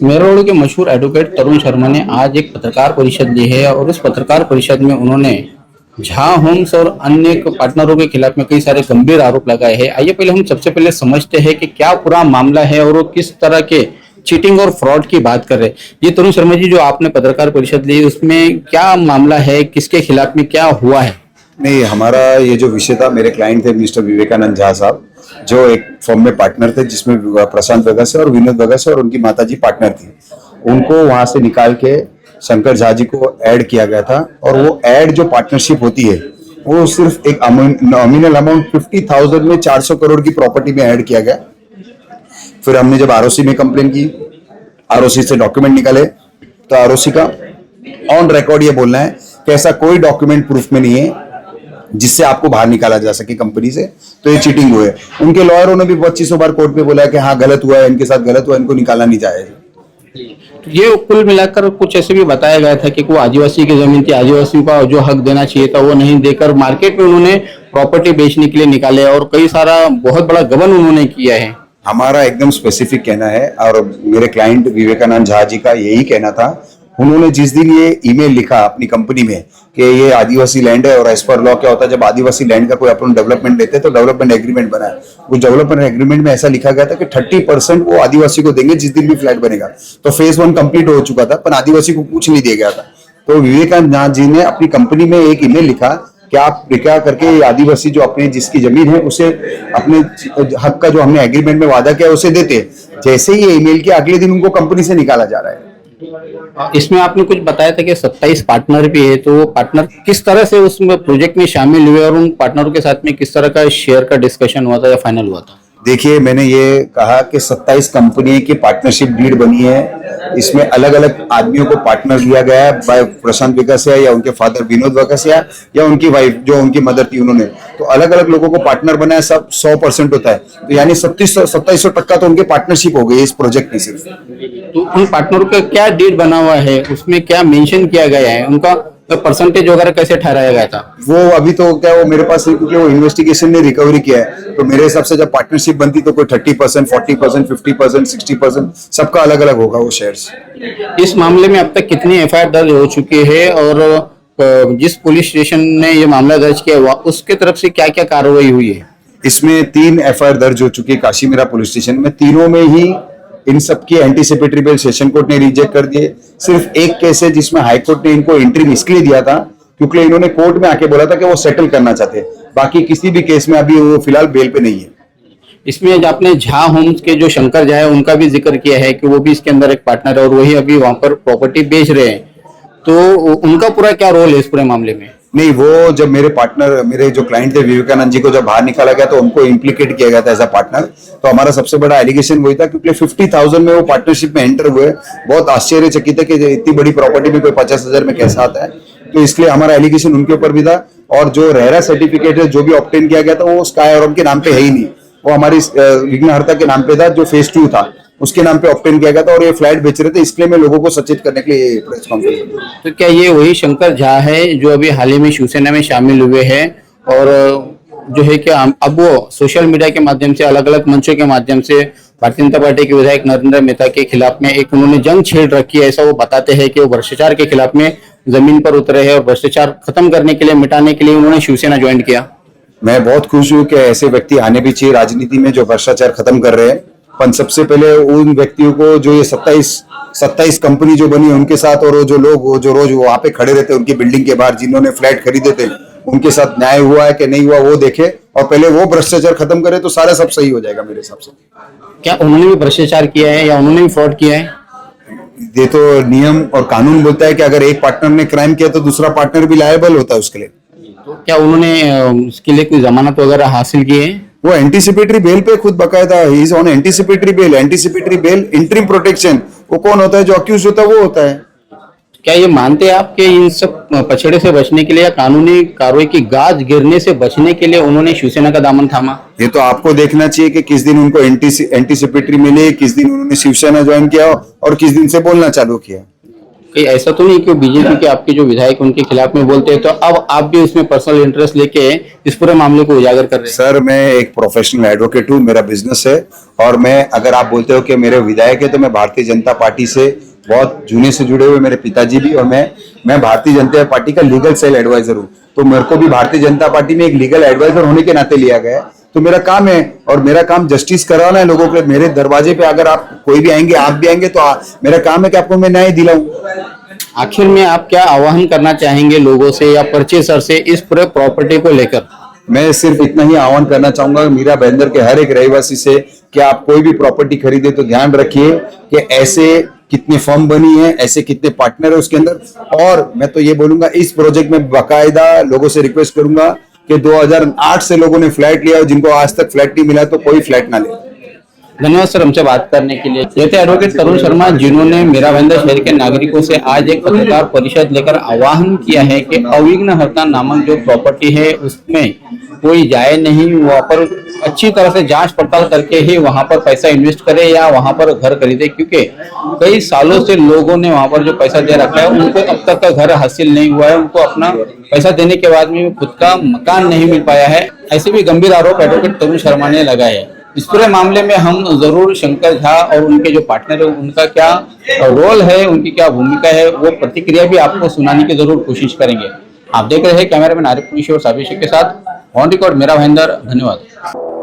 मेरठ के मशहूर एडवोकेट तरुण शर्मा ने आज एक पत्रकार परिषद ली है और इस पत्रकार परिषद में उन्होंने झा होम्स और अन्य पार्टनरों के खिलाफ में कई सारे गंभीर आरोप लगाए हैं। आइए पहले हम सबसे पहले समझते हैं कि क्या पूरा मामला है और वो किस तरह के चीटिंग और फ्रॉड की बात कर रहे हैं। ये तरुण शर्मा जी, जो आपने पत्रकार परिषद ली, उसमें क्या मामला है, किसके खिलाफ में क्या हुआ है? नहीं, हमारा ये जो विषय था, मेरे क्लाइंट थे मिस्टर विवेकानंद झा साहब, जो एक फर्म में पार्टनर थे जिसमें प्रशांत वगैसे और विनोद वगैसे और उनकी माताजी पार्टनर थी। उनको वहां से निकाल के शंकर झा जी को ऐड किया गया था और वो ऐड जो पार्टनरशिप होती है वो सिर्फ एक नॉमिनल अमाउंट 50,000 में 400 करोड़ की प्रॉपर्टी में ऐड किया गया। फिर हमने जब आरओसी में कंप्लेन की, आरओसी से डॉक्यूमेंट निकाले, तो आरओसी का ऑन रिकॉर्ड ये बोलना है कि ऐसा कोई डॉक्यूमेंट प्रूफ में नहीं है जिससे आपको बाहर निकाला जा सके कंपनी से, तो ये चीटिंग हुई है। उनके लॉयरों ने भी 2500 बार कोर्ट में बोला है कि हाँ गलत हुआ है, इनके साथ गलत हुआ है, इनको निकालना नहीं जाएगा। ये कुल मिलाकर कुछ ऐसे भी बताया गया था कि वो आदिवासी की जमीन थी, आदिवासियों का जो हक देना चाहिए था वो नहीं देकर मार्केट में उन्होंने प्रॉपर्टी बेचने के लिए निकाले और कई सारा बहुत बड़ा गबन उन्होंने किया है। हमारा एकदम स्पेसिफिक कहना है और मेरे क्लाइंट विवेकानंद झा जी का यही कहना था। उन्होंने जिस दिन ये ईमेल लिखा अपनी कंपनी में कि ये आदिवासी लैंड है और एज पर लॉ क्या होता है, जब आदिवासी लैंड का कोई अपन डेवलपमेंट लेते हैं तो डेवलपमेंट एग्रीमेंट बना है। उस डेवलपमेंट एग्रीमेंट में ऐसा लिखा गया था कि 30% वो आदिवासी को देंगे जिस दिन भी फ्लैट बनेगा। तो फेज 1 कंप्लीट हो चुका था पर आदिवासी को कुछ नहीं दिया गया था। तो विवेकानंद झा जी ने अपनी कंपनी में एक ईमेल लिखा कि आप कृपया करके आदिवासी जो अपने जिसकी जमीन है उसे अपने हक का जो हमने एग्रीमेंट में वादा किया उसे देते। जैसे ही ये ईमेल किया अगले दिन उनको कंपनी से निकाला जा रहा है। इसमें आपने कुछ बताया था कि 27 पार्टनर भी है, तो वो पार्टनर किस तरह से उस प्रोजेक्ट में शामिल हुए और उन पार्टनरों के साथ में किस तरह का शेयर का डिस्कशन हुआ था या फाइनल हुआ था? देखिए, मैंने ये कहा कि 27 कंपनी की पार्टनरशिप डीड बनी है। इसमें अलग अलग आदमियों को पार्टनर लिया गया है, बाय प्रशांत वगैसिया या उनके फादर विनोद वगैसिया या उनकी वाइफ जो उनकी मदर थी, उन्होंने तो अलग अलग लोगों को पार्टनर बनाया। सब 100% होता है, तो यानी 2700% तो उनके पार्टनरशिप हो गई इस प्रोजेक्ट में सिर्फ। तो उन पार्टनरों का क्या डीड बना हुआ है, उसमें क्या मेंशन किया गया है, उनका परसेंटेज वगैरह कैसे ठहराया गया था? वो अभी तो क्या वो मेरे पास है क्योंकि वो इन्वेस्टिगेशन ने रिकवरी किया है। तो मेरे हिसाब से जब पार्टनरशिप बनती तो कोई 30%, 40%, 50%, 60% सबका अलग अलग होगा वो शेयर्स। इस मामले में अब तक कितनी एफआईआर दर्ज हो चुकी है और जिस पुलिस स्टेशन ने ये मामला दर्ज किया हुआ उसके तरफ से क्या क्या कार्रवाई हुई है? इसमें 3 एफआईआर दर्ज हो चुकी है काशीमीरा पुलिस स्टेशन में। तीनों में ही इन सब की एंटीसिपेटरी बेल सेशन कोर्ट ने रिजेक्ट कर दिए। सिर्फ एक केस है जिसमें हाई कोर्ट ने इनको इंटरिम इसलिए दिया था क्योंकि इन्होंने कोर्ट में आके बोला था कि वो सेटल करना चाहते हैं। बाकी किसी भी केस में अभी वो फिलहाल बेल पे नहीं है। इसमें आपने झा होम्स के जो शंकर झा है उनका भी जिक्र किया है कि वो भी इसके अंदर एक पार्टनर है और वही अभी वहां पर प्रॉपर्टी बेच रहे हैं, तो उनका पूरा क्या रोल है इस पूरे मामले में? नहीं, वो जब मेरे पार्टनर, मेरे जो क्लाइंट थे विवेकानंद जी को जब बाहर निकाला गया तो उनको इम्प्लीकेट किया गया था एज अ पार्टनर। तो हमारा सबसे बड़ा एलिगेशन वही था क्योंकि 50,000 में वो पार्टनरशिप में एंटर हुए। बहुत आश्चर्यचकित है कि इतनी बड़ी प्रॉपर्टी में कोई 50,000 में कैसा आता है। तो इसलिए हमारा एलिगेशन उनके ऊपर भी था। और जो रेरा सर्टिफिकेट है जो भी ऑब्टेन किया गया था वो स्काई और के नाम पे है ही नहीं, वो हमारी विघ्नहर्ता के नाम पे था जो फेज 2 था उसके नाम पे ऑब्टेन किया गया था और ये फ्लैट बेच रहे थे। इसलिए मैं लोगों को सचेत करने के लिए प्रेस कॉन्फ्रेंस। तो क्या ये वही शंकर झा है जो अभी हाल ही में शिवसेना में शामिल हुए हैं और जो है कि अब वो सोशल मीडिया के माध्यम से, अलग अलग मंचों के माध्यम से भारतीय जनता पार्टी के विधायक नरेंद्र मेहता के खिलाफ में एक उन्होंने जंग छेड़ रखी है, ऐसा वो बताते हैं कि वो भ्रष्टाचार के खिलाफ में जमीन पर उतरे हैं और भ्रष्टाचार खत्म करने के लिए, मिटाने के लिए उन्होंने शिवसेना ज्वाइन किया? मैं बहुत खुश हूँ कि ऐसे व्यक्ति आने भी चाहिए राजनीति में जो भ्रष्टाचार खत्म कर रहे हैं। पर सबसे पहले उन व्यक्तियों को जो ये 27 कंपनी जो बनी है उनके साथ और जो लोग जो रोज वहां पे खड़े रहते हैं उनकी बिल्डिंग के बाहर जिन्होंने फ्लैट खरीदे थे उनके साथ न्याय हुआ है कि नहीं हुआ वो देखे और पहले वो भ्रष्टाचार खत्म करे तो सारा सब सही हो जाएगा मेरे हिसाब से। क्या उन्होंने भी भ्रष्टाचार किया है या उन्होंने भी फ्रॉड किया है? ये तो नियम और कानून बोलता है कि अगर एक पार्टनर ने क्राइम किया तो दूसरा पार्टनर भी लायबल होता है उसके लिए। तो क्या उन्होंने उसके लिए कोई जमानत वगैरह हासिल की है? वो एंटीसिपेटरी बेल पे खुद बकायदा he is on anticipatory bail. Anticipatory bail interim protection वो कौन होता है? जो अक्यूज होता है वो होता है। क्या ये मानते हैं आप कि इन सब पछड़े से बचने के लिए या कानूनी कार्रवाई की गाज गिरने से बचने के लिए उन्होंने शिवसेना का दामन थामा? ये तो आपको देखना चाहिए कि किस दिन उनको एंटीसिपेटरी मिले, किस दिन उन्होंने शिवसेना ज्वाइन किया और किस दिन से बोलना चालू किया। कहीं ऐसा तो नहीं कि बीजेपी के आपके जो विधायक उनके खिलाफ में बोलते हैं, तो अब आप भी उसमें पर्सनल इंटरेस्ट लेके इस पूरे मामले को उजागर कर रहे हैं? सर मैं एक प्रोफेशनल एडवोकेट हूँ, मेरा बिजनेस है, और मैं अगर आप बोलते हो कि मेरे विधायक है तो मैं भारतीय जनता पार्टी से बहुत जूने से जुड़े हुए मेरे पिताजी भी, और मैं भारतीय जनता पार्टी का लीगल सेल एडवाइजर हूँ। तो मेरे को भी भारतीय जनता पार्टी में एक लीगल एडवाइजर होने के नाते लिया गया है। तो मेरा काम है, और मेरा काम जस्टिस कराना है लोगों के। मेरे दरवाजे पे अगर आप कोई भी आएंगे, आप भी आएंगे, तो मेरा काम है कि आपको मैं न्याय दिलाऊं। आखिर में आप क्या आह्वान करना चाहेंगे लोगों से या परचेसर से इस पूरे प्रॉपर्टी को लेकर? मैं सिर्फ इतना ही आह्वान करना चाहूंगा मीरा भाईंदर के हर एक रहवासी से कि आप कोई भी प्रॉपर्टी खरीदे तो ध्यान रखिए कि ऐसे कितने फर्म बनी है, ऐसे कितने पार्टनर है उसके अंदर। और मैं तो ये बोलूंगा, इस प्रोजेक्ट में बाकायदा लोगों से रिक्वेस्ट करूंगा कि 2008 से लोगों ने फ्लैट लिया और जिनको आज तक फ्लैट नहीं मिला तो कोई फ्लैट ना ले। धन्यवाद सर हमसे बात करने के लिए। ये थे एडवोकेट तरुण शर्मा, जिन्होंने मीरा भाईंदर शहर के नागरिकों से आज एक पत्रकार परिषद लेकर आह्वान किया है कि अविघ्न हरता नामक जो प्रॉपर्टी है उसमें कोई जाए नहीं, वहां पर अच्छी तरह से जांच पड़ताल करके ही वहां पर पैसा इन्वेस्ट करे या वहां पर घर खरीदे, क्योंकि कई सालों से लोगों ने वहां पर जो पैसा दे रखा है उनको अब तक का घर हासिल नहीं हुआ है, उनको अपना पैसा देने के बाद में खुद का मकान नहीं मिल पाया है। ऐसे भी गंभीर आरोप एडवोकेट तरुण शर्मा ने लगाए हैं। इस पूरे मामले में हम जरूर शंकर झा और उनके जो पार्टनर है उनका क्या रोल है, उनकी क्या भूमिका है, वो प्रतिक्रिया भी आपको सुनाने की जरूर कोशिश करेंगे। आप देख रहे हैं कैमरामैन आरिफ कुरैशी और साबिर शेख के साथ ऑन रिकॉर्ड मीरा भाईंदर। धन्यवाद।